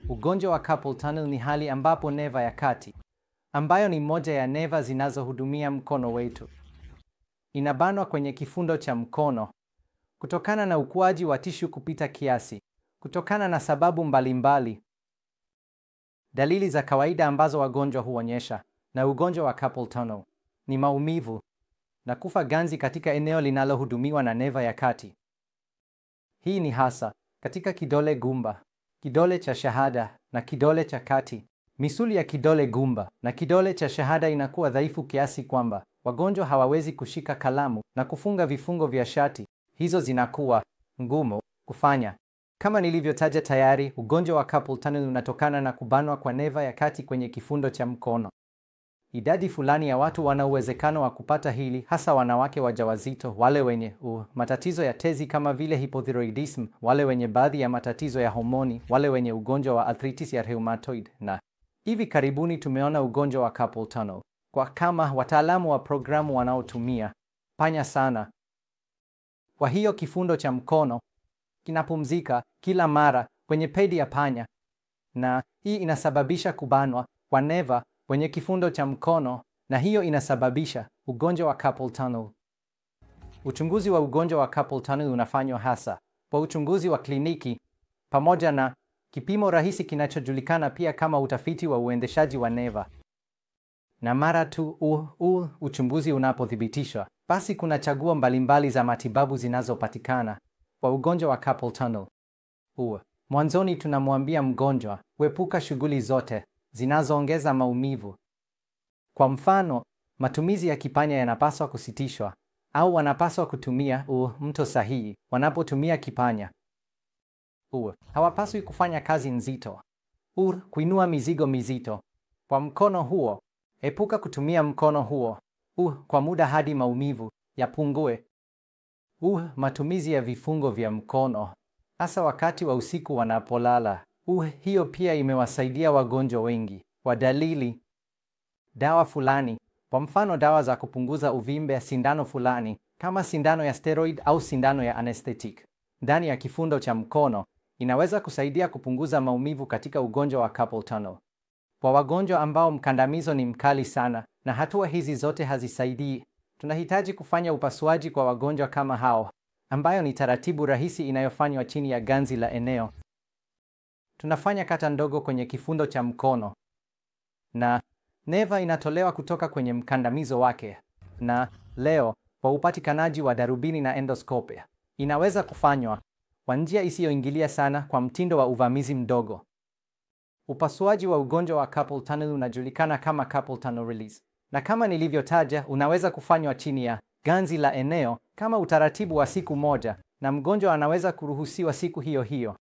Ugonjwa wa carpal tunnel ni hali ambapo neva ya kati, ambayo ni moja ya neva zinazohudumia mkono wetu, inabanwa kwenye kifundo cha mkono kutokana na ukuaji wa tishu kupita kiasi, kutokana na sababu mbalimbali. Dalili za kawaida ambazo wagonjwa huonyesha na ugonjwa wa carpal tunnel ni maumivu na kufa ganzi katika eneo linalohudumiwa na neva ya kati. Hii ni hasa katika kidole gumba, kidole cha shahada na kidole cha kati. Misuli ya kidole gumba na kidole cha shahada inakuwa dhaifu kiasi kwamba wagonjwa hawawezi kushika kalamu na kufunga vifungo vya shati. Hizo zinakuwa ngumu kufanya. Kama nilivyotaja tayari, ugonjwa wa carpal tunnel unatokana na kubanwa kwa neva ya kati kwenye kifundo cha mkono. Idadi fulani ya watu wana uwezekano wa kupata hili, hasa wanawake wajawazito, wale wenye matatizo ya tezi kama vile hypothyroidism, wale wenye baadhi ya matatizo ya homoni, wale wenye ugonjwa wa arthritis ya rheumatoid, na hivi karibuni tumeona ugonjwa wa carpal tunnel kwa kama wataalamu wa programu wanaotumia panya sana. Kwa hiyo kifundo cha mkono kinapumzika kila mara kwenye pedi ya panya, na hii inasababisha kubanwa kwa neva kwenye kifundo cha mkono, na hiyo inasababisha ugonjwa wa carpal tunnel. Uchunguzi wa ugonjwa wa carpal tunnel unafanywa hasa kwa uchunguzi wa kliniki pamoja na kipimo rahisi kinachojulikana pia kama utafiti wa uendeshaji wa neva. Na mara tu uchunguzi unapothibitishwa, basi kuna chaguo mbalimbali za matibabu zinazopatikana kwa ugonjwa wa carpal tunnel. Mwanzoni tunamwambia mgonjwa kuepuka shughuli zote zinazoongeza maumivu. Kwa mfano, matumizi ya kipanya yanapaswa kusitishwa, au wanapaswa kutumia mto sahihi wanapotumia kipanya. Hawapaswi kufanya kazi nzito, kuinua mizigo mizito kwa mkono huo. Epuka kutumia mkono huo kwa muda hadi maumivu yapungue. Matumizi ya vifungo vya mkono, hasa wakati wa usiku wanapolala. Hiyo pia imewasaidia wagonjwa wengi kwa dalili. Dawa fulani, kwa mfano dawa za kupunguza uvimbe ya sindano fulani, kama sindano ya steroid au sindano ya anesthetic ndani ya kifundo cha mkono, inaweza kusaidia kupunguza maumivu katika ugonjwa wa carpal tunnel. Kwa wagonjwa ambao mkandamizo ni mkali sana na hatua hizi zote hazisaidii, tunahitaji kufanya upasuaji kwa wagonjwa kama hao, ambayo ni taratibu rahisi inayofanywa chini ya ganzi la eneo. Tunafanya kata ndogo kwenye kifundo cha mkono na neva inatolewa kutoka kwenye mkandamizo wake, na leo kwa upatikanaji wa darubini na endoskope inaweza kufanywa kwa njia isiyoingilia sana, kwa mtindo wa uvamizi mdogo. Upasuaji wa ugonjwa wa carpal tunnel unajulikana kama carpal tunnel release, na kama nilivyotaja, unaweza kufanywa chini ya ganzi la eneo kama utaratibu wa siku moja, na mgonjwa anaweza kuruhusiwa siku hiyo hiyo